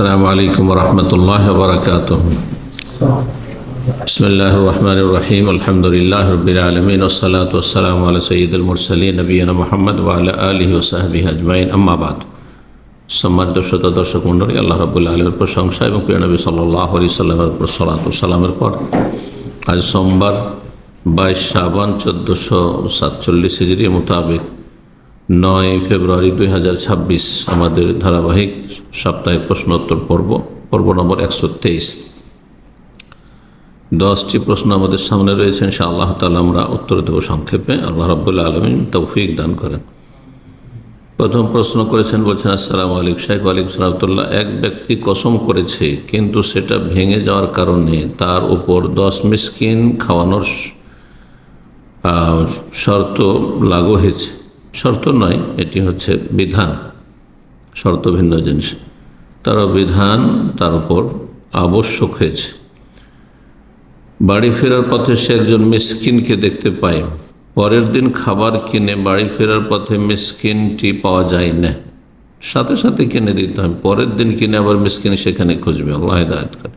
আসসালামু আলাইকুম রহমতুল্লাহ বারাকাতুহ। বিসমিল্লাহির রহমানির রহিম। আলহামদুলিল্লাহ রাব্বিল আলামিন ওয়াসসালাতু ওয়াসসালামু আলা সাইয়্যিদিল মুরসালিন নবিয়িনা মুহাম্মদ ওয়া আলা আলিহি ওয়া সাহবিহি আজমাইন, আম্মা বাদ। সম্মানিত শ্রোতা দর্শক মণ্ডলী, আল্লাহ রাব্বুল আলামিনের প্রশংসা এবং প্রিয় নবী সাল্লাল্লাহু আলাইহি সাল্লামের উপর সালাতু ওয়া সালামের পর আজ সোমবার 22 শাবান 1447 হিজরি মোতাবেক 9 ফেব্রুয়ারি 2026 আমাদের ধারাবাহিক সাপ্তাহিক প্রশ্নোত্তর পর্ব নম্বর 123। 10টি প্রশ্ন আমাদের সামনে রয়েছে, ইনশাআল্লাহ তাআলা আমরা উত্তর দেব সংক্ষেপে। আল্লাহ রাব্বুল আলামিন তৌফিক দান করেন। প্রথম প্রশ্ন করেছেন, বলছেন আসসালামু আলাইকুম শাইখ। ওয়ালাইকুম সালাম। এক ব্যক্তি কসম করেছে কিন্তু সেটা ভেঙে যাওয়ার কারণে তার উপর 10 মিসকিন খাওয়ানোর শর্ত লাগু হয়েছে। শর্ত নয়, এটি হচ্ছে বিধান। শর্ত ভিন্ন জিনিস। তার বিধান তার উপর আবশ্যক হয়েছে। বাড়ি ফেরার পথে সে একজন মিসকিনকে দেখতে পায়। পরের দিন খাবার কিনে বাড়ি ফেরার পথে মিসকিনটি পাওয়া যায় না, সাথে সাথে কিনে দিতে হয়। পরের দিন কিনে আবার মিসকিন সেখানে খুঁজবে। আল্লাহ হিদায়াত করে।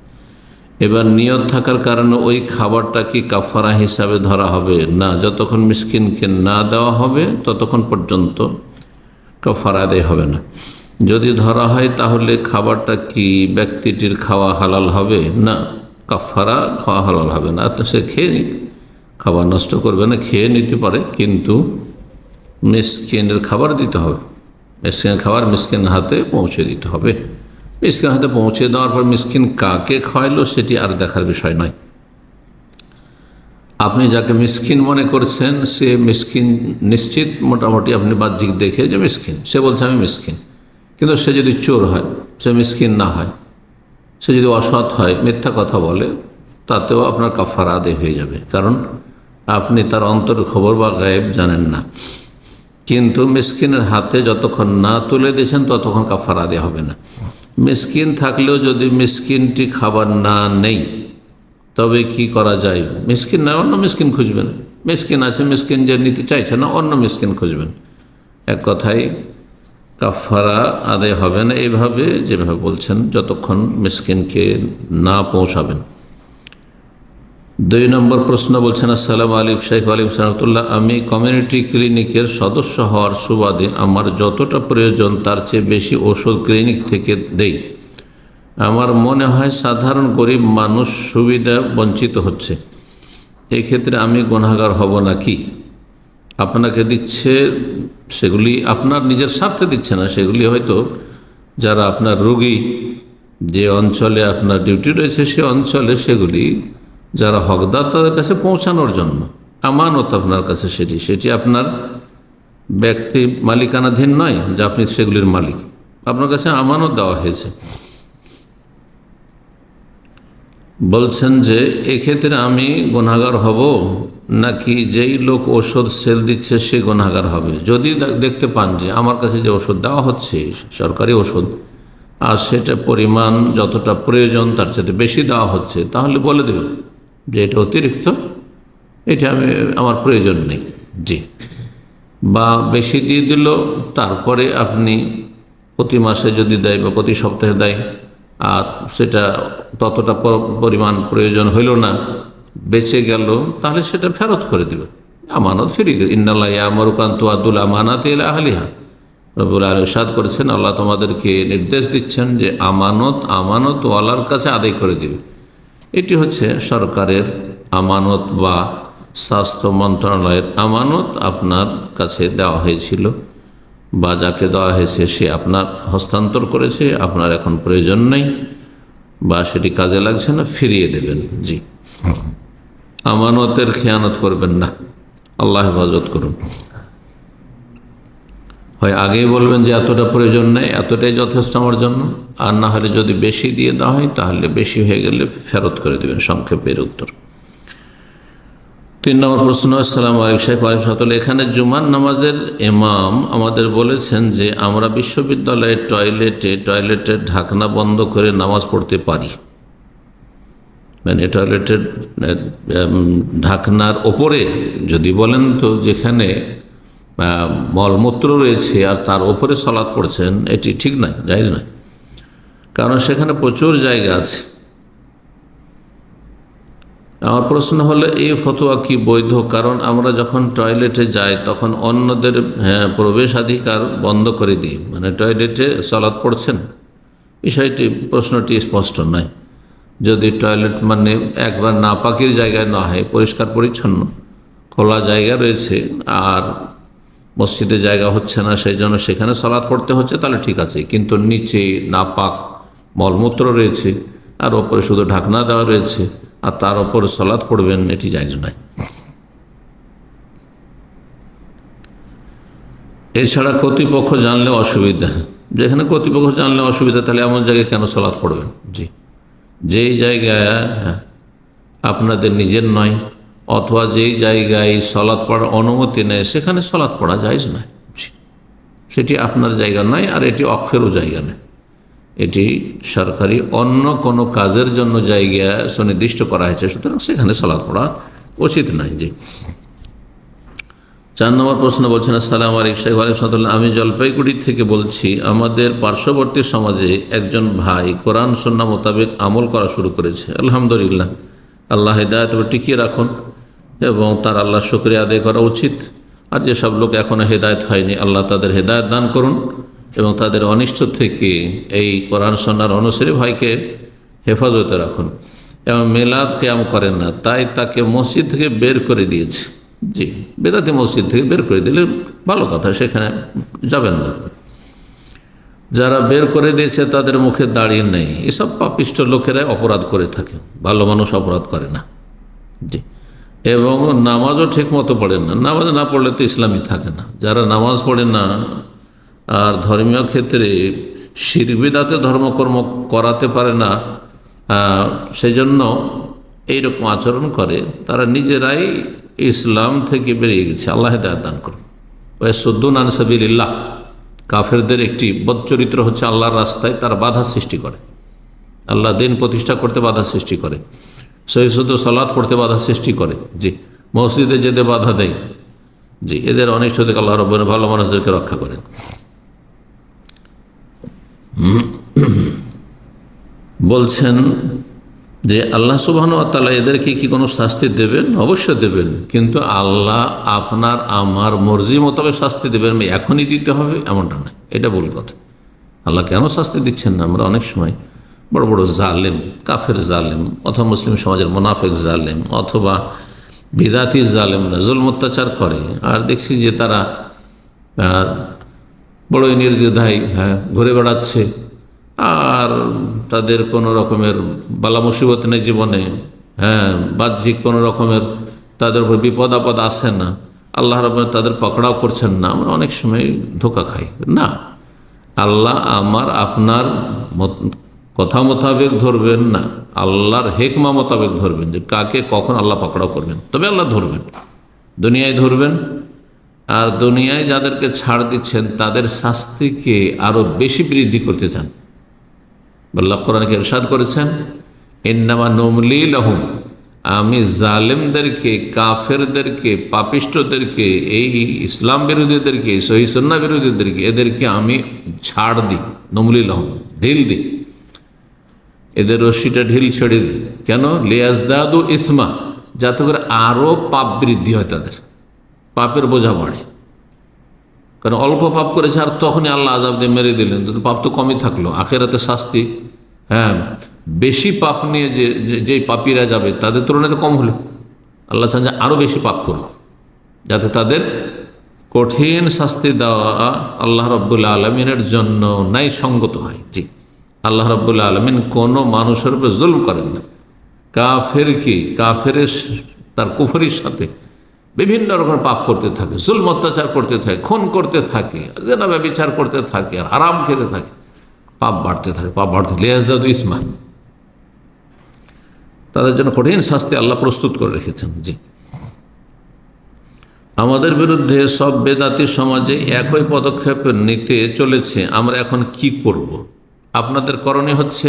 এবার নিয়ত থাকার কারণে ওই খাবারটা কি কাফারা হিসাবে ধরা হবে? না, যতক্ষণ মিসকিনকে না দেওয়া হবে ততক্ষণ পর্যন্ত কাফারা আদায় হবে না। যদি ধরা হয় তাহলে খাবারটা কি ব্যক্তিটির খাওয়া হালাল হবে? না, কাফারা খাওয়া হালাল হবে না। সে খেয়ে নিক, খাবার নষ্ট করবে না, খেয়ে নিতে পারে, কিন্তু মিসকিনের খাবার দিতে হবে। মিসকিনের খাবার মিসকিনের হাতে পৌঁছে দিতে হবে। মিসকিন হাতে পৌঁছে দেওয়ার পর মিসকিন কাকে খাওয়াইলো সেটি আর দেখার বিষয় নয়। আপনি যাকে মিসকিন মনে করছেন সে মিসকিন নিশ্চিত, মোটামুটি আপনি বাহ্যিক দেখে যে মিসকিন, সে বলছে আমি মিসকিন। কিন্তু সে যদি চোর হয়, সে মিসকিন না হয়, সে যদি অসৎ হয়, মিথ্যা কথা বলে, তাতেও আপনার কাফারা আদায় হয়ে যাবে, কারণ আপনি তার অন্তর খবর বা গায়েব জানেন না। কিন্তু মিসকিনের হাতে যতক্ষণ না তুলে দিয়েছেন ততক্ষণ কাফারা আদায় হবে না। মিসকিন থাকলেও যদি মিসকিনটি খাবার না নেই, তবে কি করা যায়? মিসকিন না, অন্য মিসকিন খুঁজবেন। মিসকিন আছে, মিসকিন যে নিতে চাইছে না, অন্য মিসকিন খুঁজবেন। এক কথায় কাফারা আদায় হবে না এইভাবে, যেভাবে বলছেন, যতক্ষণ মিসকিনকে না পৌঁছাবেন। 2 নম্বর প্রশ্ন, বলছেন আসসালামু আলাইকুম শাইখ। ওয়ালাইকুম সালাম। আমি কমিউনিটি ক্লিনিকের সদস্য হওয়ার সুবাদে আমার যতটা প্রয়োজন তার চেয়ে বেশি ওষুধ ক্লিনিক থেকে দেই। আমার মনে হয় সাধারণ গরিব মানুষ সুবিধা বঞ্চিত হচ্ছে। এই ক্ষেত্রে আমি গুনাহগার হব নাকি? আপনাকে দিচ্ছে সেগুলি আপনার নিজের স্বার্থে দিচ্ছে না, সেগুলি হয়তো যারা আপনার রোগী, যে অঞ্চলে আপনার ডিউটি রয়েছে সে অঞ্চলে সেগুলি যারা হকদার তাদের কাছে পৌঁছানোর জন্য আমানত আপনার কাছে, সেটি আপনার ব্যক্তি মালিকানাধীন নয় যে আপনি সেগুলির মালিক। আপনার কাছে আমানত দেওয়া হয়েছে। বলছেন যে এক্ষেত্রে আমি গুনাহগার হব নাকি যেই লোক ওষুধ সেল দিচ্ছে সে গুনাহগার হবে? যদি দেখতে পান যে আমার কাছে যে ওষুধ দেওয়া হচ্ছে সরকারি ওষুধ, আর সেটা পরিমাণ যতটা প্রয়োজন তার চেয়ে বেশি দেওয়া হচ্ছে, তাহলে বলে দেবেন যে এটা অতিরিক্ত, এটা আমার প্রয়োজন নেই। জি। বা বেশি দিয়ে দিল, তারপরে আপনি প্রতি মাসে যদি দেয় বা প্রতি সপ্তাহে দেয়, আর সেটা ততটা পরিমাণ প্রয়োজন হইল না, বেঁচে গেল, তাহলে সেটা ফেরত করে দেবেন, আমানত ফিরিয়ে দেবেন। ইন্নাল্লাহ ইয়ামুরুকুম আন তুআদ্দুল আমানাতি ইলা আহলিহা। রব্বুল আলামিন ইরশাদ করেছেন, আল্লাহ তোমাদেরকে নির্দেশ দিচ্ছেন যে আমানতওয়ালার কাছে আদায় করে দেবে। এটি হচ্ছে সরকারের আমানত বা স্বাস্থ্য মন্ত্রণালয়ের আমানত আপনার কাছে দেওয়া হয়েছিল, বা যাকে দেওয়া হয়েছে সে আপনার হস্তান্তর করেছে, আপনার এখন প্রয়োজন নেই বা সেটি কাজে লাগছে না, ফিরিয়ে দেবেন। জি, আমানতের খেয়ানত করবেন না, আল্লাহ হেফাজত করুন। হয় আগেই বলবেন যে এতটা প্রয়োজন নেই, এতটাই যথেষ্ট আমার জন্য, আর না হলে যদি বেশি দিয়ে দেওয়া হয় তাহলে বেশি হয়ে গেলে ফেরত করে দেবেন। সংক্ষেপের উত্তর। 3 নম্বর প্রশ্ন, আসসালামু আলাইকুম শাইখ। ওয়ালাইকুম সালাম। এখানে জুমার নামাজের ইমাম আমাদের বলেছেন যে আমরা বিশ্ববিদ্যালয়ের টয়লেটের ঢাকনা বন্ধ করে নামাজ পড়তে পারি। মানে টয়লেটের ঢাকনার ওপরে যদি বলেন, তো যেখানে মলমূত্র রয়েছে আর তার ওপরে সালাত পড়ছেন, এটি ঠিক নয়, জায়েজ নয়। কারণ সেখানে প্রচুর জায়গা আছে। আমার প্রশ্ন হলো, এই ফতোয়া কি বৈধ? কারণ আমরা যখন টয়লেটে যাই তখন অন্যদের প্রবেশাধিকার বন্ধ করে দিই, মানে টয়লেটে সালাত পড়ছেন, প্রশ্নটি স্পষ্ট নয়। যদি টয়লেট মানে একবার নাপাকির জায়গায় না হয়, পরিষ্কার পরিচ্ছন্ন খোলা জায়গা রয়েছে আর মসজিদে জায়গা হচ্ছে না, সেই জন্য সেখানে সালাত পড়তে হচ্ছে, তাহলে ঠিক আছে। কিন্তু নিচে নাপাক মলমূত্র রয়েছে আর ওপরে শুধু ঢাকনা দেওয়া রয়েছে আর তার ওপরে সালাত পড়বেন, এটি জায়েজ নয়। এছাড়া কর্তৃপক্ষ জানলে অসুবিধা, যেখানে কর্তৃপক্ষ জানলে অসুবিধা, তাহলে এমন জায়গায় কেন সালাত পড়বেন? জি, যেই জায়গায় আপনাদের নিজের নয় অথবা যেই জায়গায় সালাত পড়ার অনুমতি নেই সেখানে সালাত পড়া জায়েজ নয়। সেটি আপনার জায়গা নয় আর এটি অক্ষেরও জায়গা নয়, এটি সরকারি অন্য কোনো কাজের জন্য জায়গা সুনির্দিষ্ট করা হয়েছে, সুতরাং সেখানে সালাত পড়া উচিত নয়। জি। 4 নম্বর প্রশ্ন বলছেন, আসসালামু আলাইকুম শাইখ ওয়ালাইকুম, আমি জলপাইগুড়ি থেকে বলছি। আমাদের পার্শ্ববর্তী সমাজে একজন ভাই কোরআন সুন্নাহ মোতাবেক আমল করা শুরু করেছে। আলহামদুলিল্লাহ, আল্লাহ হিদায়াত টিকিয়ে রাখুন এবং তার আল্লাহ শুকরিয়া আদায় করা উচিত। আর যেসব লোক এখনও হেদায়েত হয়নি, আল্লাহ তাদের হেদায়েত দান করুন এবং তাদের অনিষ্ট থেকে এই কোরআন সুন্নাহর অনুসারী ভাইকে হেফাজতে রাখুন। এবং মিলাদ কিয়াম করেন না, তাই তাকে মসজিদ থেকে বের করে দিয়েছে। জি, বেদাতি মসজিদ থেকে বের করে দিলে ভালো কথা, সেখানে যাবেন না। যারা বের করে দিয়েছে তাদের মুখে দাঁড়িয়ে নেই, এসব পাপিষ্ট লোকেরাই অপরাধ করে থাকে, ভালো মানুষ অপরাধ করে না। জি, এবং নামাজও ঠিক মতো পড়েন না, নামাজ না পড়লে তো ইসলামই থাকে না। যারা নামাজ পড়ে না আর ধর্মীয় ক্ষেত্রে শিরক বিদআতে ধর্মকর্ম করাতে পারে না, সেই জন্য এইরকম আচরণ করে, তারা নিজেরাই ইসলাম থেকে বেরিয়ে গেছে। আল্লাহ হেদায়েত দান করুন। ওয়াসুদ্দুন আন সাবিলিল্লাহ, কাফেরদের একটি বদচরিত্র হচ্ছে আল্লাহর রাস্তায় তারা বাধা সৃষ্টি করে, আল্লাহ দিন প্রতিষ্ঠা করতে বাধা সৃষ্টি করে, সহিশুদ্ধ সালাত পড়তে বাধা সৃষ্টি করে। জি, মসজিদে যেতে বাধা দেয়। জি, এদের অনিষ্ট থেকে আল্লাহ রাব্বুল ভালো মানুষদেরকে রক্ষা করেন। বলছেন যে আল্লাহ সুবহানাহু ওয়া তাআলা এদেরকে কি কোনো শাস্তি দেবেন? অবশ্যই দেবেন, কিন্তু আল্লাহ আপনার আমার মর্জি মোতাবেক শাস্তি দেবেন, এখনই দিতে হবে এমনটা নয়, এটা ভুল কথা। আল্লাহ কেন শাস্তি দিচ্ছেন না? আমরা অনেক সময় বড় বড় জালেম, কাফের জালেম অথবা মুসলিম সমাজের মুনাফিক জালেম অথবা বিদাতি জালেমরা জুলম অত্যাচার করে, আর দেখছি যে তারা বড়ই নির্দ্বিধায় ঘুরে বেড়াচ্ছে, আর তাদের কোনো রকমের বালা মুসিবত নেই জীবনে, বাহ্যিক কোনো রকমের তাদের উপর বিপদ আপদ আসে না, আল্লাহ রাব্বুল তাদের পকড়াও করছেন না। আমরা অনেক সময় ধোঁকা খাই না। আল্লাহ আমার আপনার কথা মোতাবেক ধরবেন না, আল্লাহর হেকমা মোতাবেক ধরবেন, যে কাকে কখন আল্লাহ পকড়াও করবেন, তবে আল্লাহ ধরবেন, দুনিয়ায় ধরবেন। আর দুনিয়ায় যাদেরকে ছাড় দিচ্ছেন তাদের শাস্তিকে আরও বেশি বৃদ্ধি করতে চান। আল্লাহ কোরআনকে ইরশাদ করেছেন, ইন্নামা নুমলি লাহুম, আমি জালেমদেরকে, কাফেরদেরকে, পাপিষ্টদেরকে, এই ইসলাম বিরোধীদেরকে, সহিহ সুন্নাহ বিরোধীদেরকে, এদেরকে আমি ছাড় দিই। নুমলি লাহুম, ঢিল দিই, এদের রশিটা ঢিল ছেড়ে দিই। কেন? লিয়াজদাদু ইসমা, যাতে করে আরও পাপ বৃদ্ধি হয়, তাদের পাপের বোঝা বাড়ে। কারণ অল্প পাপ করেছে আর তখনই আল্লাহ আযাব দিয়ে মেরে দিলেন, পাপ তো কমই থাকলো। আখিরাতে শাস্তি বেশি পাপ নিয়ে যেই পাপীরা যাবে তাদের তুলনায় তো কম হলো। আল্লাহ চান যে আরও বেশি পাপ করুক, যাতে তাদের কঠিন শাস্তি দেওয়া আল্লাহ রাব্বুল আলামিনের জন্য ন্যায়সঙ্গত হয়। জি, আল্লাহ রাব্বুল আলামিন কোনো মানুষের উপর জুলম করেন না। কাফেরের তার কুফরির সাথে বিভিন্ন রকমের পাপ করতে থাকে, জুলম অত্যাচার করতে থাকে, খুন করতে থাকে, জেনা ব্যভিচার করতে থাকে, আর হারাম খেতে থাকে, পাপ বাড়তে থাকে, পাপ বাড়তে লিয়াজদাদু ইসমা, তাদের জন্য কঠিন শাস্তি আল্লাহ প্রস্তুত করে রেখেছেন। জি, আমাদের বিরুদ্ধে সব বেদাতি সমাজে একই পদক্ষেপ নিতে চলেছে, আমরা এখন কি করব? আপনাদের করণীয় হচ্ছে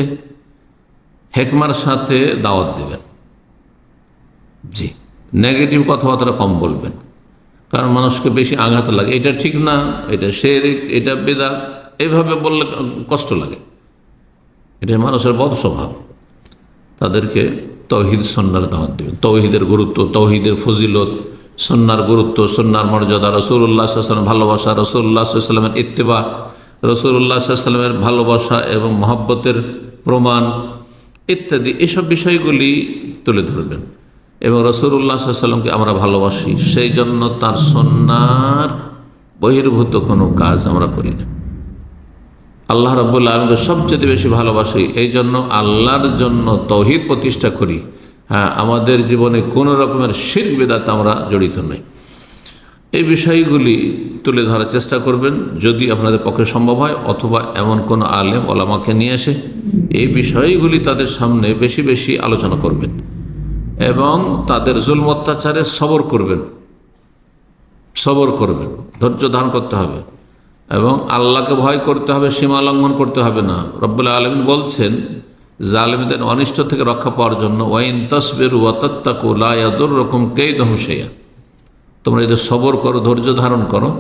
হেকমার সাথে দাওয়াত দেবেন। জি, নেগেটিভ কথাবার্তা কম বলবেন, কারণ মানুষকে বেশি আঘাত লাগে। এটা ঠিক না, এটা শিরক, এটা বিদআত, এইভাবে বললে কষ্ট লাগে। এটা মানুষের বদ স্বভাব। তাদেরকে তৌহিদ সুন্নাহর দাওয়াত দেবেন, তৌহিদের গুরুত্ব, তৌহিদের ফজিলত, সুন্নাহর গুরুত্ব, সুন্নাহর মর্যাদা, রাসূলুল্লাহ সাল্লাল্লাহু আলাইহি ওয়াসাল্লামের ভালোবাসা, রাসূলুল্লাহ সাল্লাল্লাহু আলাইহি ওয়াসাল্লামের ইত্তেবা, রাসূলুল্লাহ সাল্লাল্লাহু আলাইহি ওয়াসাল্লামের ভালোবাসা এবং মহব্বতের প্রমাণ ইত্যাদি এসব বিষয়গুলি তুলে ধরবেন। এবং রাসূলুল্লাহ সাল্লাল্লাহু আলাইহি ওয়াসাল্লামকে আমরা ভালোবাসি, সেই জন্য তার সুন্নাহর বহির্ভূত কোনো কাজ আমরা করি না। আল্লাহ রাব্বুল আলামিনকে সবচেয়ে বেশি ভালোবাসি, এই জন্য আল্লাহর জন্য তৌহিদ প্রতিষ্ঠা করি। হ্যাঁ, আমাদের জীবনে কোনো রকমের শিরক বিদআতে আমরা জড়িত নই। এই বিষয়গুলি তুলে ধরার চেষ্টা করবেন যদি আপনাদের পক্ষে সম্ভব হয়, অথবা এমন কোনো আলেম ওলামাকে নিয়ে এসে এই বিষয়গুলি তাদের সামনে বেশি বেশি আলোচনা করবেন এবং তাদের জুলম অত্যাচারে সবর করবেন, ধৈর্য ধারণ করতে হবে এবং আল্লাহকে ভয় করতে হবে, সীমা লঙ্ঘন করতে হবে না। রব্বুল আলামিন বলছেন জালিমদের অনিষ্ট থেকে রক্ষা পাওয়ার জন্য ওয়াইন তাসবিরু ওয়া তাত্তাকু লা ইয়াদুররুকুম কাইদুহুম শাইআ, তোমরা যদি সবর করো, ধৈর্য ধারণ করো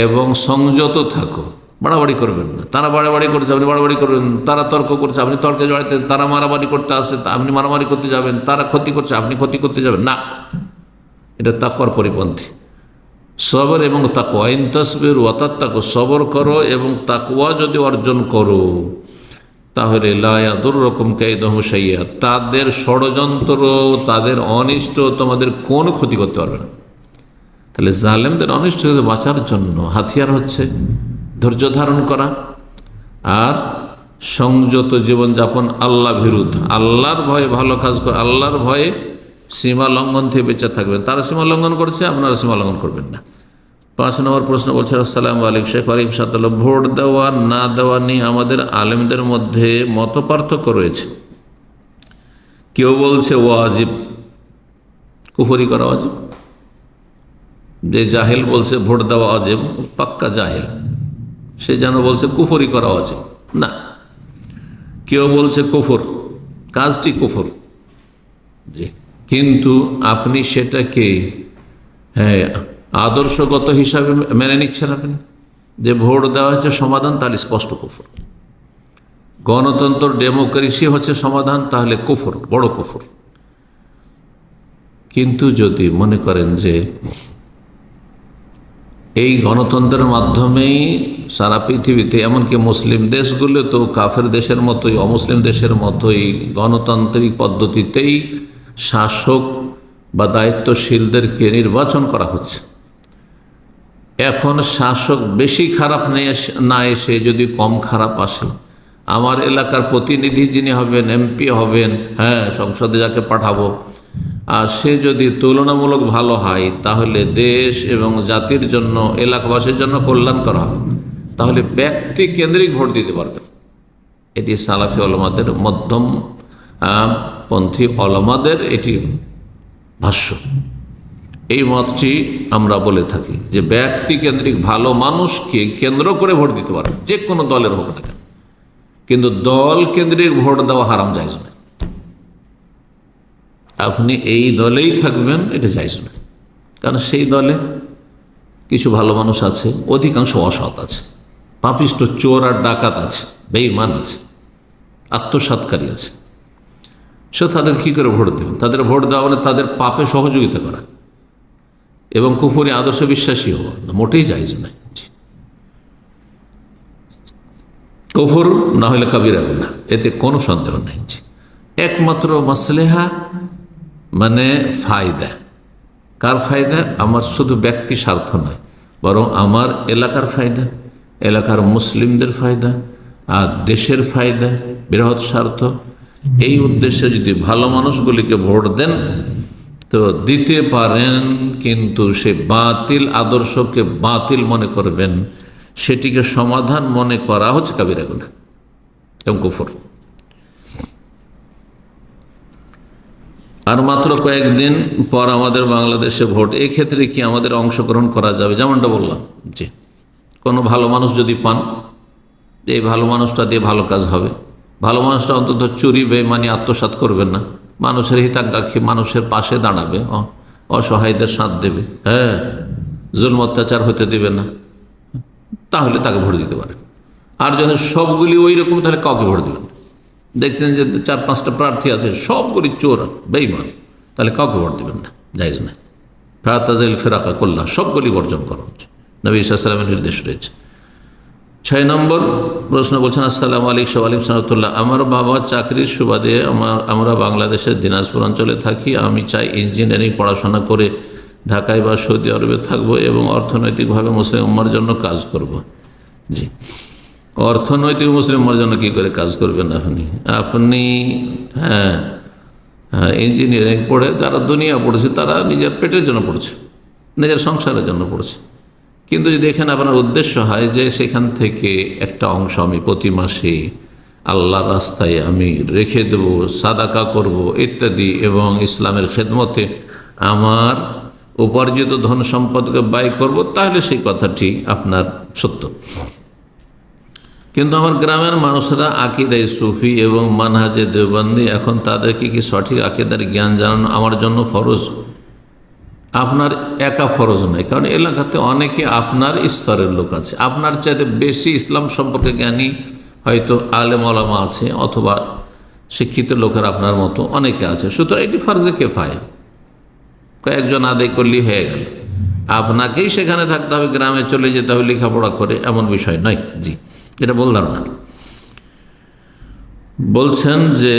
এবং সংযত থাকো, বাড়াবাড়ি করবেন না। তারা বাড়াবাড়ি করছে, আপনি বাড়াবাড়ি করবেন, তারা তর্ক করছে, আপনি তর্কে জড়াতে, তারা মারামারি করতে আসে, আপনি মারামারি করতে যাবেন, তারা ক্ষতি করছে, আপনি ক্ষতি করতে যাবেন না। এটা তাকওয়ার পরিপন্থী। সবর এবং তাকওয়া, ইন তাসবিরু ওয়া তাত্তাকু, সবর করো এবং তাকওয়া যদি অর্জন করো তাহলে লা ইয়াদুররুকুম কাইদুহুম শাইআ, তাদের ষড়যন্ত্র, তাদের অনিষ্ট তোমাদের কোনো ক্ষতি করতে পারবে না। তাহলে জালেমদের অনিষ্ট থেকে বাঁচার জন্য হাতিয়ার হচ্ছে ধৈর্য ধারণ করা আর সংযত জীবনযাপন, আল্লাহ ভীরুত, আল্লাহর ভয়ে ভালো কাজ করা, আল্লাহর ভয়ে সীমা লঙ্ঘন থেকে বেঁচে থাকবেন। তারা সীমা লঙ্ঘন করছে, আপনারা সীমা লঙ্ঘন করবেন না। 5 নম্বর প্রশ্ন বলছে, আসসালামু আলাইকুম শেখ আরিফ সাদাল্লাহ, ভোট দেওয়া না দেওয়া নিয়ে আমাদের আলেমদের মধ্যে মত পার্থক্য রয়েছে। কেউ বলছে ওয়াজিব, কুফরি করা ওয়াজিব। যে জাহেল বলছে ভোট দেওয়া ওয়াজিব, পাক্কা জাহেল, সে যেন বলছে কুফরি করা ওয়াজিব না। কেউ বলছে কুফর, কাজটি কুফর, জি, কিন্তু আপনি সেটাকে আদর্শগত হিসাবে মেনে নিচ্ছেন। আপনি যে ভোট দেওয়া হচ্ছে সমাধান, তাহলে স্পষ্ট কুফর। গণতন্ত্র, ডেমোক্রেসি হচ্ছে সমাধান, তাহলে কুফর, বড় কুফর। কিন্তু যদি মনে করেন যে এই গণতন্ত্রের মাধ্যমেই সারা পৃথিবীতে, এমনকি মুসলিম দেশগুলো তো কাফের দেশের মতোই, অমুসলিম দেশের মতোই গণতান্ত্রিক পদ্ধতিতেই শাসক বা দায়িত্বশীলদেরকে নির্বাচন করা হচ্ছে। এখন শাসক বেশি খারাপ না এসে যদি কম খারাপ আসে, আমার এলাকার প্রতিনিধি যিনি হবেন, এমপি হবেন, হ্যাঁ, সংসদে যাকে পাঠাবো, আর সে যদি তুলনামূলক ভালো হয়, তাহলে দেশ এবং জাতির জন্য, এলাকাবাসীর জন্য কল্যাণকর হবে। তাহলে ব্যক্তি কেন্দ্রিক ভোট দিতে পারবেন। এটি সালাফি ওলামাদের, মধ্যম পন্থী ওলামাদের এটি ভাষ্য। এই মতটি আমরা বলে থাকি যে ব্যক্তি কেন্দ্রিক ভালো মানুষকে কেন্দ্র করে ভোট দিতে পারবেন, যে কোনো দলের হোক না কেন। কিন্তু দল কেন্দ্রিক ভোট দেওয়া হারাম, জায়েজ না। আপনি এই দলেই থাকবেন, এটা জায়েজ না। কারণ সেই দলে কিছু ভালো মানুষ আছে, অধিকাংশ অসৎ আছে, পাপিষ্ট, চোর আর ডাকাত আছে, বেঈমান আছে, আত্মসাৎকারী আছে। সে তাদের কী করে ভোট দেবেন? তাদের ভোট দেওয়া মানে তাদের পাপে সহযোগিতা করা এবং কুফরি আদর্শ বিশ্বাসী হওয়া, মোটেই জায়েজ নয়। কুফর না হলে কাবিরা গুনাহ, এতে কোনো সন্দেহ নেই। একমাত্র মাসলেহা মানে ফায়দা। কার ফায়দা? আমার শুধু ব্যক্তি স্বার্থ নয়, বরং আমার এলাকার ফায়দা, এলাকার মুসলিমদের ফায়দা আর দেশের ফায়দা, বৃহৎ স্বার্থ। এই উদ্দেশ্যে যদি ভালো মানুষগুলিকে ভোট দেন তো দিতে পারেন, কিন্তু সে বাতিল আদর্শকে বাতিল মনে করবেন, সেটিকে সমাধান মনে করা হচ্ছে কাবিরা গুনাহ এবং কুফর। আর মাত্র কয়েকদিন পর আমাদের বাংলাদেশে ভোট, এই ক্ষেত্রে কি আমাদের অংশগ্রহণ করা যাবে? যেমনটা বললাম, জি, কোনো ভালো মানুষ যদি পান, এই ভালো মানুষটা দিয়ে ভালো কাজ হবে। ভালো মানুষটা অন্তত চুরি বেঈমানি আত্মসাৎ করবেন না, মানুষের হিতাকাঙ্ক্ষী, মানুষের পাশে দাঁড়াবে, অসহায়দের সাথ দেবে, হ্যাঁ, জুলম অত্যাচার হতে দেবে না, তাহলে তাকে ভোট দিতে পারেন। আর যদি সবগুলি ওই রকম, তাহলে কাউকে ভোট দেবেন। দেখছেন যে 4-5টা প্রার্থী আছে, সবগুলি চোর বেঈমান, তাহলে কাউকে ভোট দেবেন না, জায়েজ না। ফাতাজিল ফিরাকা কুল্লাহ, সবগুলি বর্জন করো, নবী সাল্লাল্লাহু আলাইহি ওয়াসাল্লামের নির্দেশ রয়েছে। 6 নম্বর প্রশ্ন বলছেন, আসসালামু আলাইকুম। ওয়া আলাইকুম সালাম। আমার বাবা চাকরির সুবাদে আমরা বাংলাদেশের দিনাজপুর অঞ্চলে থাকি। আমি চাই ইঞ্জিনিয়ারিং পড়াশোনা করে ঢাকায় বা সৌদি আরবে থাকবো এবং অর্থনৈতিকভাবে মুসলিম উম্মার জন্য কাজ করব। জি, অর্থনৈতিক মুসলিম উম্মার জন্য কী করে কাজ করবেন আপনি? হ্যাঁ, ইঞ্জিনিয়ারিং পড়ে যারা দুনিয়া পড়েছে তারা নিজের পেটের জন্য পড়ছে, নিজের সংসারের জন্য পড়ছে। কিন্তু যদি এখানে আপনার উদ্দেশ্য হয় যে সেখান থেকে একটা অংশ আমি প্রতি মাসে আল্লাহর রাস্তায় আমি রেখে দেব, সাদাকা করব ইত্যাদি, এবং ইসলামের খেদমতে আমার উপার্জিত ধন সম্পদকে ব্যয় করব, তাহলে সেই কথাটি আপনার সত্য। কিন্তু আমার গ্রামের মানুষরা আকিদায় সুফি এবং মানহাজে দেওবন্দি, এখন তাদেরকে কি সঠিক আকিদার জ্ঞান জানানো আমার জন্য ফরজ? আপনার একা ফরজ নয়, কারণ এলাকাতে অনেকে আপনার স্তরের লোক আছে, আপনার চাইতে বেশি ইসলাম সম্পর্কে জ্ঞানী হয়তো আলেম ওলামা আছে, অথবা শিক্ষিত লোকের আপনার মতো অনেকে আছে। সুতরাং এটি ফরজে কিফায়া, কয়েকজন আদায় করলেই হয়ে গেল। আপনাকেই সেখানে থাকতে হবে, গ্রামে চলে যেতে হবে লেখাপড়া করে, এমন বিষয় নয়। জি, এটা বললাম না। বলছেন যে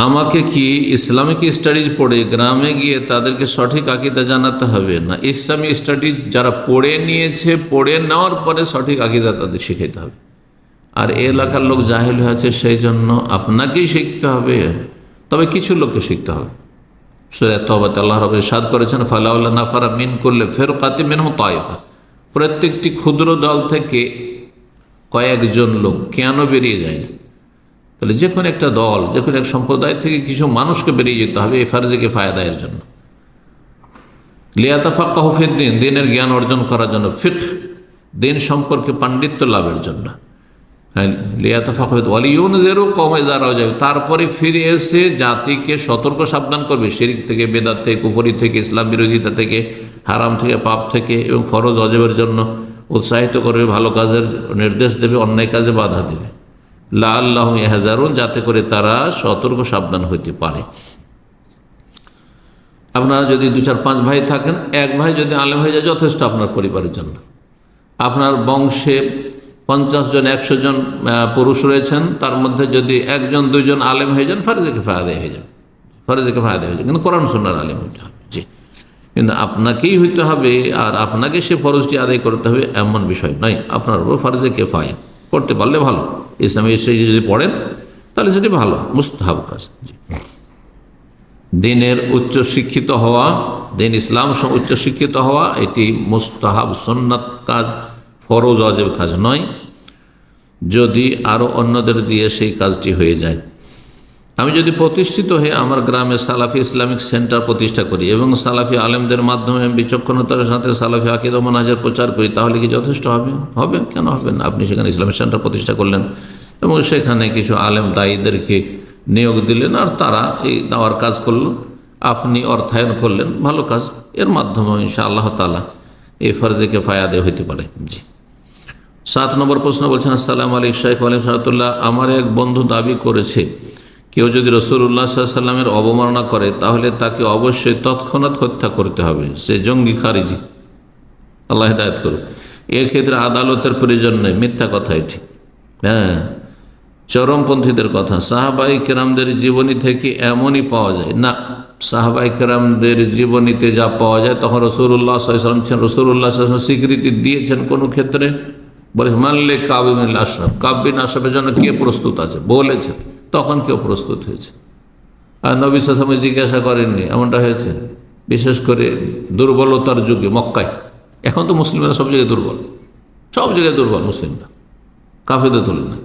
আমাকে কি ইসলামিক স্টাডিজ পড়ে গ্রামে গিয়ে তাদেরকে সঠিক আকীদা জানাতে হবে না ইসলামিক স্টাডিজ যারা পড়ে নিয়েছে, পড়ে নেওয়ার পরে সঠিক আকীদা তাদের শিখাইতে হবে? আর এই এলাকার লোক জাহেল হয়েছে, সেই জন্য আপনাকেই শিখতে হবে। তবে কিছু লোককে শিখতে হবে। সূরা তাওবাতে আল্লাহ রাব্বুল ইরশাদ করেছেন, ফালাউলা নাফারা মিন কুল্লি ফিরকাতিন মিনহুম তায়েফা, প্রত্যেকটি ক্ষুদ্র দল থেকে কয়েকজন লোক কেন বেরিয়ে যায়নি? তাহলে যে কোনো একটা দল, যে কোনো এক সম্প্রদায় থেকে কিছু মানুষকে বেরিয়ে যেতে হবে এই ফরজে কিফায়া আদায়ের জন্য। লিয়াতাফাক্কাহু ফিদ্দীন, দিনের জ্ঞান অর্জন করার জন্য, ফিকহ দিন সম্পর্কে পাণ্ডিত্য লাভের জন্য। লিয়াতাফাক্কাহু ওয়ালিয়ুনযিরু কওমা ইযা রাজাউ, তারপরে ফিরে এসে জাতিকে সতর্ক সাবধান করবে শিরক থেকে, বেদাত থেকে, কুফরি থেকে, ইসলাম বিরোধিতা থেকে, হারাম থেকে, পাপ থেকে, এবং ফরজ ওয়াজিবের জন্য উৎসাহিত করবে, ভালো কাজের নির্দেশ দেবে, অন্যায় কাজে বাধা দেবে। লাআল্লাহুম ইয়াহযারুন, যাতে করে তারা সতর্ক সাবধান হইতে পারে। আপনারা যদি 2-4-5 ভাই থাকেন, এক ভাই যদি আলেম হয়ে যায় যথেষ্ট আপনার পরিবারের জন্য। আপনার বংশে 50 জন 100 জন পুরুষ রয়েছেন, তার মধ্যে যদি 1-2 আলেম হয়ে যান, ফরজে কিফায়া আদায় হয়ে যাবে, ফরজে কিফায়া আদায় হয়ে যাবে। কিন্তু কোরআন সুন্নাহর আলেম হইতে হবে। জি, কিন্তু আপনাকেই হইতে হবে আর আপনাকে সে ফরজটি আদায় করতে হবে এমন বিষয় নয়। আপনার উপর ফরজে কিফায়া, করতে পারলে ভালো। ইসলামী যদি পড়েন তাহলে সেটি ভালো, মুস্তাহাব কাজ। দিনের উচ্চ শিক্ষিত হওয়া, দিন ইসলাম উচ্চ শিক্ষিত হওয়া, এটি মুস্তাহাব সুন্নাত কাজ, ফরজ ওয়াজিব কাজ নয়, যদি আরও অন্যদের দিয়ে সেই কাজটি হয়ে যায়। আমি যদি প্রতিষ্ঠিত হয়ে আমার গ্রামে সালাফি ইসলামিক সেন্টার প্রতিষ্ঠা করি এবং সালাফি আলেমদের মাধ্যমে বিচক্ষণতার সাথে সালাফি আকীদা ও মানহাজের প্রচার করি, তাহলে কি যথেষ্ট হবে? হবে, কেন হবে না? আপনি সেখানে ইসলামিক সেন্টার প্রতিষ্ঠা করলেন এবং সেখানে কিছু আলেম দায়ীদেরকে নিয়োগ দিলেন, আর তারা এই দাওয়ার কাজ করলো, আপনি অর্থায়ন করলেন, ভালো কাজ। এর মাধ্যমে ইনশাআল্লাহ তাআলা এই ফরজে কিফায়া আদায় হইতে পারে। জি। 7 নম্বর প্রশ্ন বলছেন, আসসালামু আলাইকুম শাইখ ওয়া আলাইকুম সালাতুল্লাহ। আমার এক বন্ধু দাবি করেছে কেউ যদি রাসূলুল্লাহ সাল্লাল্লাহু আলাইহি ওয়াসাল্লামের অবমাননা করে তাহলে তাকে অবশ্যই তৎক্ষণাৎ হত্যা করতে হবে, সে জঙ্গি খারিজি, আল্লাহ হিদায়াত করুক। এক্ষেত্রে আদালতের প্রয়োজন নেই, মিথ্যা কথা এটি। হ্যাঁ, চরমপন্থীদের কথা। সাহাবায়ে কেরামদের জীবনী থেকে এমনই পাওয়া যায় না। সাহাবায়ে কেরামদের জীবনীতে যা পাওয়া যায়, তখন রাসূলুল্লাহ সাল্লাল্লাহু আলাইহি ওয়াসাল্লাম রাসূলুল্লাহ সাল্লাল্লাহু আলাইহি ওয়াসাল্লাম স্বীকৃতি দিয়েছেন কোনো ক্ষেত্রে, বলে মানলে কাব বিন আশরাফ, কাব বিন আশরাফের জন্য কে প্রস্তুত আছে বলেছেন, তখন কেউ প্রস্তুত হয়েছে। আর নবী সাল্লাল্লাহু আলাইহি ওয়াসাল্লাম জিজ্ঞাসা করেননি, এমনটা হয়েছে। বিশেষ করে দুর্বলতার যুগে মক্কায়, এখন তো মুসলিমরা সব জায়গায় দুর্বল, সব জায়গায় দুর্বল মুসলিমরা, কাফেরদের তুলনায়।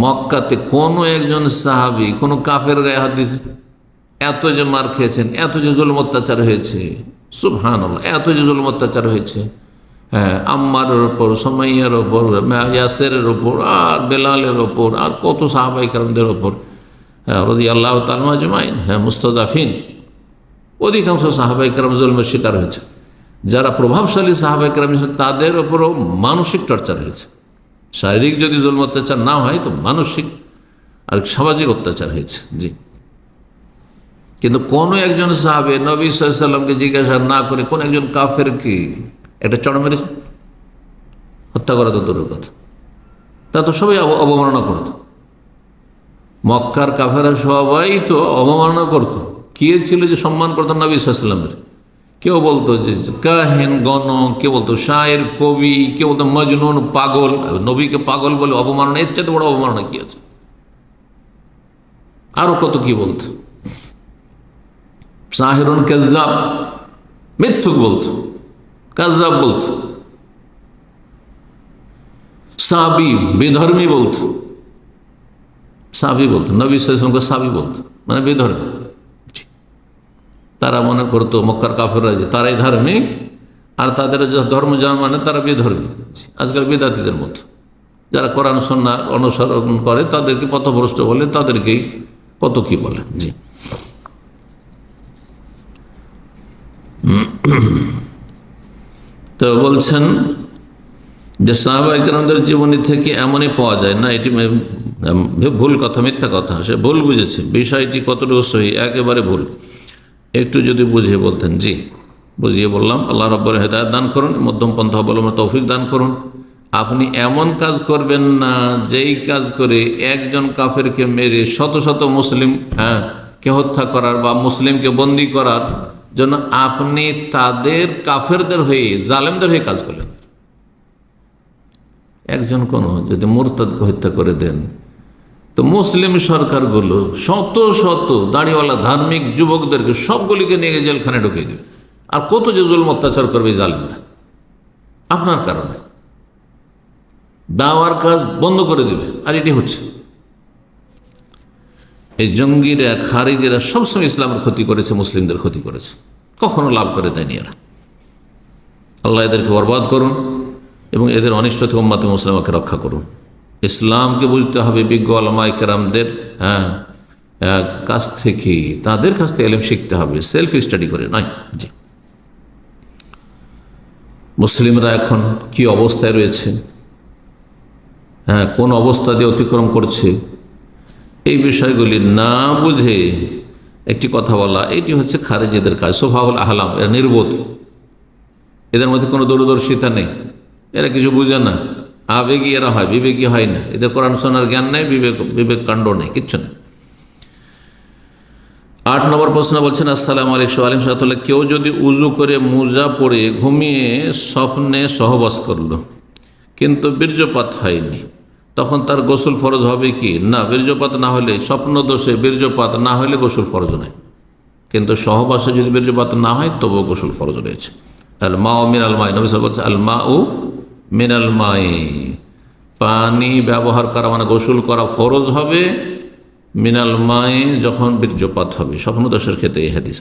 মক্কাতে কোনো একজন সাহাবী কোনো কাফের গায়ে হাত দিয়েছে? এত যে মার খেয়েছেন, এত যে জুলুম অত্যাচার হয়েছে, সুবহানাল্লাহ, এত যে জুলুম অত্যাচার হয়েছে, হ্যাঁ, আম্মারের ওপর, সুমাইয়ার ওপর, ইয়াসেরের ওপর, আর বেলালের ওপর, আর কত সাহাবায়ে কেরামদের ওপর, হ্যাঁ, রাদিয়াল্লাহু তাআলা আজমাইন, হ্যাঁ, মুস্তাযাফিন, অধিকাংশ সাহাবায়ে কেরাম জুলমের শিকার হয়েছে। যারা প্রভাবশালী সাহাবায়ে কেরাম তাদের ওপরও মানসিক টর্চার হয়েছে, শারীরিক যদি জুলম অত্যাচার না হয় তো মানসিক আর সামাজিক অত্যাচার হয়েছে। জি, কিন্তু কোনো একজন সাহাবে নবী সাল্লাল্লাহু আলাইহি ওয়াসাল্লামকে জিজ্ঞাসা না করে কোন একজন কাফেরকে একটা চড় মেরেছে, হত্যা করা তো দূরের কথা, তা তো সবাই অবমাননা করত। মক্কার কাফেরা সবাই তো অবমাননা করত। কে ছিল যে সম্মান করতো নবী সাল্লাল্লাহু আলাইহি ওয়াসাল্লামের? কেউ বলতো যে কাহেন গণক, কেউ বলতো শায়ের কবি, কেউ বলতো মজনুন পাগল। নবীকে পাগল বলে অবমাননা, এর চাইতে বড় অবমাননা কি আছে? আরো কত কি বলতো, সাহিরুন কাযযাব, মিথ্যুক বলতো, কাযযাব বলতো। সাবি, বেধর্মী বলতো, সাবি বলতো, নবী সাল্লাল্লাহু আলাইহি ওয়াসাল্লামকে সাবি বলতো, মানে বেধর্মী। তারা মনে করতো মক্কার কাফেররা যে তারাই ধার্মিক, আর তাদের ধর্ম যারা মানে তারা বেধর্মী। আজকাল বেদাতীদের মতো যারা কোরআন সুন্নাহ অনুসরণ করে তাদেরকে পথভ্রষ্ট বলে, তাদেরকেই কত কি বলে। জি, তো বলছেন যে সাহাবায়ে কেরামদের জীবনী থেকে এমনই পাওয়া যায় না, এটি ভুল কথা, মিথ্যা কথা। সে ভুল বুঝেছে, বিষয়টি কতটুকু সহি, একেবারে ভুল। একটু যদি বুঝিয়ে বলতেন। জি, বুঝিয়ে বললাম। আল্লাহ রাব্বুল হেদায়েত দান করুন, মধ্যম পন্থা অবলম্বনের তৌফিক দান করুন। আপনি এমন কাজ করবেন না যেই কাজ করে একজন কাফেরকে মেরে শত শত মুসলিম কে হত্যা করার বা মুসলিমকে বন্দী করার জন্য আপনি তাদের কাফেরদের হয়ে, জালেমদের হয়ে কাজ করলেন। একজন কোন যদি মুরতাদকে হত্যা করে দেন তো মুসলিম সরকারগুলো শত শত দাড়িওয়ালা ধার্মিক যুবকদেরকে সবগুলিকে নিয়ে জেলখানে ঢুকিয়ে দেবে। আর কত যে জুলম অত্যাচার করবে জালেমরা আপনার কারণে, দাওয়ার কাজ বন্ধ করে দেবে। আর এটি হচ্ছে, এই জঙ্গিরা, খারিজিরা সবসময় ইসলামের ক্ষতি করেছে, মুসলিমদের ক্ষতি করেছে, কখনো লাভ করে দেয়নি এরা। আল্লাহ এদেরকে বরবাদ করুন এবং এদের অনিষ্ট থেকে উম্মতে মুসলিমাকে রক্ষা করুন। ইসলামকে বুঝতে হবে বিজ্ঞ উলামায়ে কেরামদের কাছ থেকে, তাদের কাছ থেকে ইলম শিখতে হবে, সেলফ স্টাডি করে নয়। জি, মুসলিমরা এখন কি অবস্থায় রয়েছে, কোন অবস্থা দিয়ে অতিক্রম করছে, এই বিষয়গুলি না বুঝে একটি কথা বলা, এটি হচ্ছে খারেজিদের কাজ। সোফাউল আহলাম, এরা নির্বোধ, এদের মধ্যে কোনো দূরদর্শিতা নেই, এরা কিছু বুঝে না, আবেগী এরা হয়, বিবেকী হয় না। এদের কোরআন শোনার জ্ঞান নেই, বিবেক কাণ্ড নেই, কিচ্ছু নেই। 8 নম্বর প্রশ্ন বলছেন, আসসালামু আলাইকুম আলিম সাহেবুল্লাহ, কেউ যদি উজু করে মোজা পরে ঘুমিয়ে স্বপ্নে সহবাস করলো কিন্তু বীর্যপাত হয়নি, তখন তার গোসল ফরজ হবে কি? না, বীর্যপাত না হলে, স্বপ্ন দোষে বীর্যপাত না হলে গোসল ফরজ নয়, কিন্তু সহবাসে যদি বীর্যপাত না হয় তবুও গোসল ফরজ রয়েছে। আল মা ও মিনাল মাই, নবী সাল্লাল্লাহু আলাইহি ওয়াসাল্লাম বলছেন আল মা ও মিনাল মাই, পানি ব্যবহার করা মানে গোসল করা ফরজ হবে মিনাল মাই যখন বীর্যপাত হবে, স্বপ্ন দোষের ক্ষেত্রে এই হাদিস।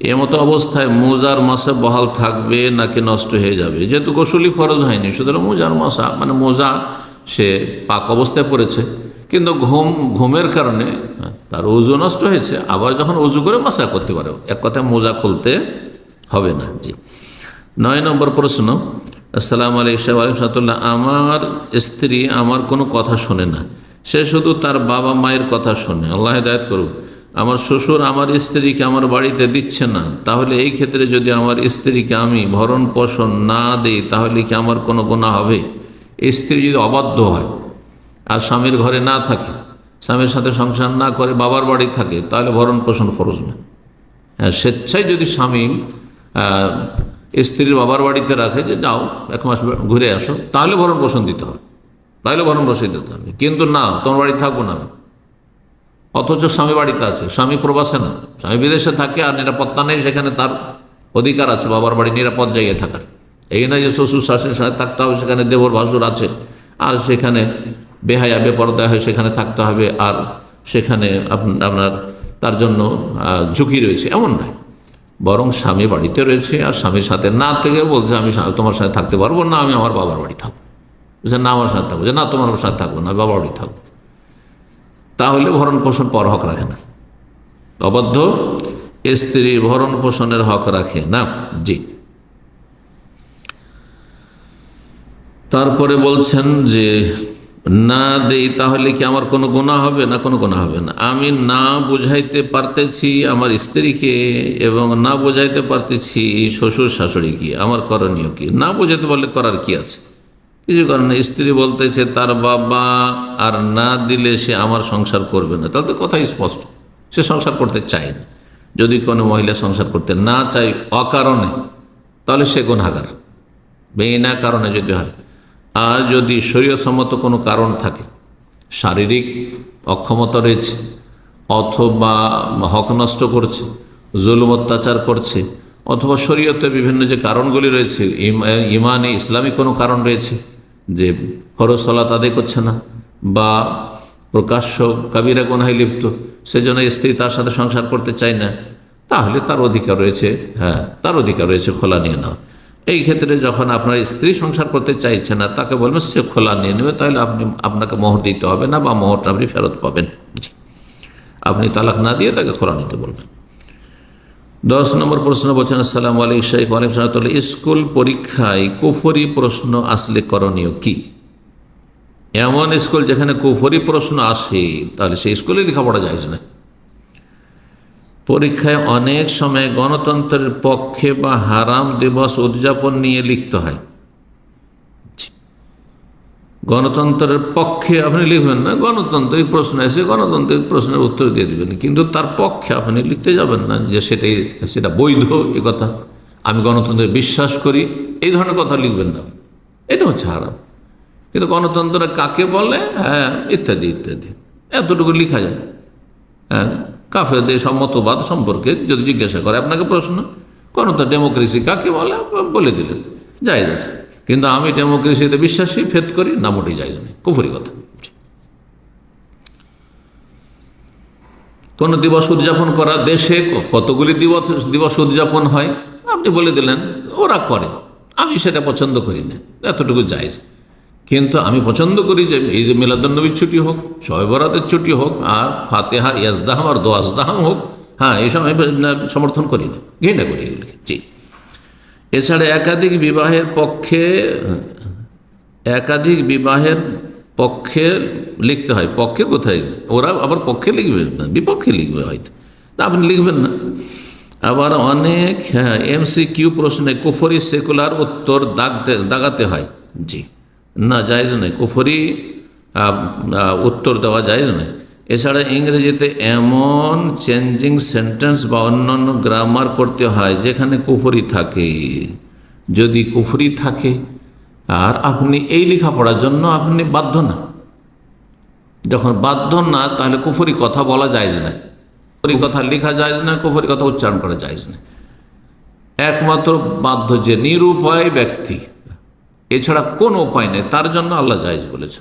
এর মতো অবস্থায় মোজার মাসে বহাল থাকবে নাকি নষ্ট হয়ে যাবে? যেহেতু গোসলই ফরজ হয়নি, সুতরাং মোজার মাসা মানে মোজা সে পাক অবস্থায় পড়েছে, কিন্তু ঘুমের কারণে তার ওযু নষ্ট হয়েছে, আবার যখন ওযু করে মাসা করতে পারে, এক কথায় মোজা খুলতে হবে না। জি, 9 নম্বর প্রশ্ন, আসসালামু আলাইকুম রাহমাতুল্লাহ, আমার স্ত্রী আমার কোনো কথা শোনে না, সে শুধু তার বাবা মায়ের কথা শোনে, আল্লাহ হেদায়েত করুন। আমার শ্বশুর আমার স্ত্রীকে আমার বাড়িতে দিচ্ছে না, তাহলে এই ক্ষেত্রে যদি আমার স্ত্রীকে আমি ভরণ পোষণ না দিই তাহলে কি আমার কোনো গুনাহ হবে? স্ত্রী যদি অবাধ্য হয় আর স্বামীর ঘরে না থাকে, স্বামীর সাথে সংসার না করে বাবার বাড়ি থাকে, তাহলে ভরণ পোষণ ফরজ না। হ্যাঁ, স্বেচ্ছায় যদি স্বামী স্ত্রীর বাবার বাড়িতে রাখে যে যাও 1 মাস ঘুরে আসো, তাহলে ভরণ পোষণ দিতে হবে, তাহলে ভরণ পোষণ দিতে হবে। কিন্তু না, তোমার বাড়ি থাকবো না, অথচ স্বামী বাড়িতে আছে, স্বামী প্রবাসে না, স্বামী বিদেশে থাকে আর নিরাপত্তা নেই, সেখানে তার অধিকার আছে বাবার বাড়ি নিরাপদ জায়গায় থাকার। এই না যে শ্বশুর শাশুড়ির সাথে থাকতে হবে, সেখানে দেবর ভাসুর আছে আর সেখানে বেহায়া বেপরদা হয়ে সেখানে থাকতে হবে, আর সেখানে আপনার তার জন্য ঝুঁকি রয়েছে, এমন নয়। বরং স্বামী বাড়িতে রয়েছে আর স্বামীর সাথে না থেকে বলছে আমি তোমার সাথে থাকতে পারবো না, আমি আমার বাবার বাড়ি থাকবো, বলছে না আমার সাথে থাকবো, যে না তোমার সাথে থাকবো না, বাবার বাড়ি থাকবো, তাহলে ভরণ পোষণ পর হক রাখে না। অবাধ্য স্ত্রী ভরণ পোষণের হক রাখে না। জি, তারপরে বলছেন যে না দেই তাহলে কি আমার কোনো গুনাহ হবে না? কোনো গুনাহ হবে না। আমি না বুঝাইতে পারতেছি আমার স্ত্রীকে এবং না বুঝাইতে পারতেছি শ্বশুর শাশুড়িকে, আমার করণীয় কি? না বুঝাইতে পারলে করার কি আছে? কিছু কারণ স্ত্রী বলতেছে তার বাবা আর না দিলে সে আমার সংসার করবে না, তাহলে তো কথাই স্পষ্ট, সে সংসার করতে চায় না। যদি কোনো মহিলা সংসার করতে না চায় অকারণে, তাহলে সে গুনাহগার, বিনা কারণে যদি হয়। আর যদি শরীয়তসম্মত কোনো কারণ থাকে, শারীরিক অক্ষমতা রয়েছে, অথবা হক নষ্ট করছে, জুলুম অত্যাচার করছে, অথবা শরীয়তে বিভিন্ন যে কারণগুলি রয়েছে, ইমানে ইসলামী কোনো কারণ রয়েছে যে ফরজ সালাত আদায় করছে না বা প্রকাশ্য কাবিরা গুনাহে লিপ্ত, সেজন্য স্ত্রী তার সাথে সংসার করতে চায় না, তাহলে তার অধিকার রয়েছে, তার অধিকার রয়েছে খোলা নিয়ে নেওয়া। এই ক্ষেত্রে যখন আপনার স্ত্রী সংসার করতে চাইছে না, তাকে বলবেন সে খোলা নিয়ে নেবে, তাহলে আপনাকে মোহর দিতে হবে না, বা মোহরটা আপনি ফেরত পাবেন। আপনি তালাক না দিয়ে তাকে খোলা নিতে বলবেন। 10 নম্বর প্রশ্ন বলছেন, আসসালামু আলাইকুম শেখ ওয়ালাইকুম সালাম, স্কুল পরীক্ষায় কুফরি প্রশ্ন আসলে করণীয় কি? এমন স্কুল যেখানে কুফরি প্রশ্ন আসে, তাহলে সেই স্কুলে লেখাপড়া যায় না। পরীক্ষায় অনেক সময় গণতন্ত্রের পক্ষে বা হারাম দিবস উদযাপন নিয়ে লিখতে হয়। গণতন্ত্রের পক্ষে আপনি লিখবেন না, গণতন্ত্রের প্রশ্ন এসে গণতন্ত্রের প্রশ্নের উত্তর দিয়ে দেবেন, কিন্তু তার পক্ষে আপনি লিখতে যাবেন না যে সেটা বৈধ, এ কথা আমি গণতন্ত্রে বিশ্বাস করি, এই ধরনের কথা লিখবেন না, এটা হচ্ছে হারাম। কিন্তু গণতন্ত্র কাকে বলে, ইত্যাদি ইত্যাদি এতটুকু লিখা যায়। কাফেরদের মতবাদ সম্পর্কে যদি জিজ্ঞাসা করে আপনাকে প্রশ্ন, গণতন্ত্র ডেমোক্রেসি কাকে বলে দিলেন, জায়েজ আছে। কিন্তু আমি ডেমোক্রেসিতে বিশ্বাসী, ফেদ করি না, মোটেই জায়েজ নেই, কুফরি কথা। কোন দিবস উদযাপন করা, দেশে কতগুলি দিবস উদযাপন হয়, আপনি বলে দিলেন ওরা করে, আমি সেটা পছন্দ করি না, এতটুকু জায়েজ। কিন্তু আমি পছন্দ করি যে ঈদ মিলাদুন্নবীর ছুটি হোক, শবে বরাতের ছুটি হোক, আর ফাতেহা ইয়াজদাহাম আর দোয়াজদাহাম হোক, এইসব আমি সমর্থন করি না, ঘৃণা করি এগুলিকে। জি, এছাড়া একাধিক বিবাহের পক্ষে লিখতে হয়। পক্ষে কোথায়? ওরা আবার পক্ষে লিখবে না, বিপক্ষে লিখবে হয়তো, তা আপনি লিখবেন না। আবার অনেক MCQ প্রশ্নে কুফরি সেকুলার উত্তর দাগাতে হয়। জি, না, জায়েজ নয়, কুফরি উত্তর দেওয়া জায়েজ নয়। এছাড়া ইংরেজিতে এমন চেঞ্জিং সেন্টেন্স বা অন্যান্য গ্রামার করতে হয় যেখানে কুফরি থাকে। যদি কুফরি থাকে আর আপনি এই লেখাপড়ার জন্য আপনি বাধ্য না, যখন বাধ্য না, তাহলে কুফরি কথা বলা জায়েজ না, কুফরি কথা লেখা জায়েজ না, কুফরি কথা উচ্চারণ করা জায়েজ না। একমাত্র বাধ্য যে নিরুপায় ব্যক্তি, এছাড়া কোনো উপায় নেই, তার জন্য আল্লাহ জায়েজ বলেছে।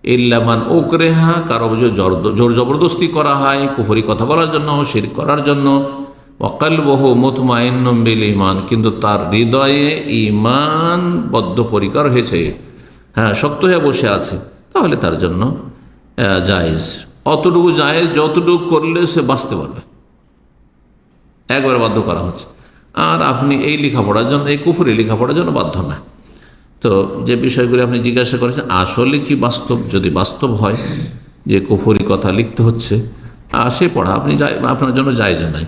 ইল্লামান উকরেহা, কারো জোর জবরদস্তি করা হয় কুফরি কথা বলার জন্য, শিরক করার জন্য, ওয়াকালবহু মুতমাইন্নুম বিল ঈমান, কিন্তু তার হৃদয়ে ঈমান বদ্ধপরিকর হয়েছে, শক্ত হয়ে বসে আছে, তাহলে তার জন্য জায়েজ। অতটুকু জায়েজ যতটুকু করলে সে বাঁচতে পারবে, একবারে বাধ্য করা হচ্ছে। আর আপনি এই লেখাপড়ার জন্য, এই কুফরি লেখাপড়ার জন্য বাধ্য না। তো যে বিষয়গুলি আপনি জিজ্ঞাসা করেছেন, আসলে কি বাস্তব? যদি বাস্তব হয় যে কুফরি কথা লিখতে হচ্ছে, সে পড়া আপনার জন্য জায়েজ নাই।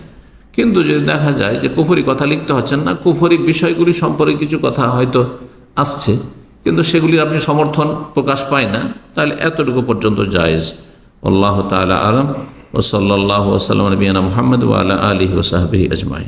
কিন্তু যদি দেখা যায় যে কুফরি কথা লিখতে হচ্ছেন না, কুফরি বিষয়গুলি সম্পর্কে কিছু কথা হয়তো আসছে, কিন্তু সেগুলির আপনি সমর্থন প্রকাশ পায় না, তাহলে এতটুকু পর্যন্ত জায়েজ। আল্লাহ তাআলা আ'লাম। ওয়া সাল্লাল্লাহু ওয়া সাল্লাম আলা নবিয়িনা মুহাম্মদ ওয়া আলা আলিহি ওয়া সাহবিহি আজমাইন।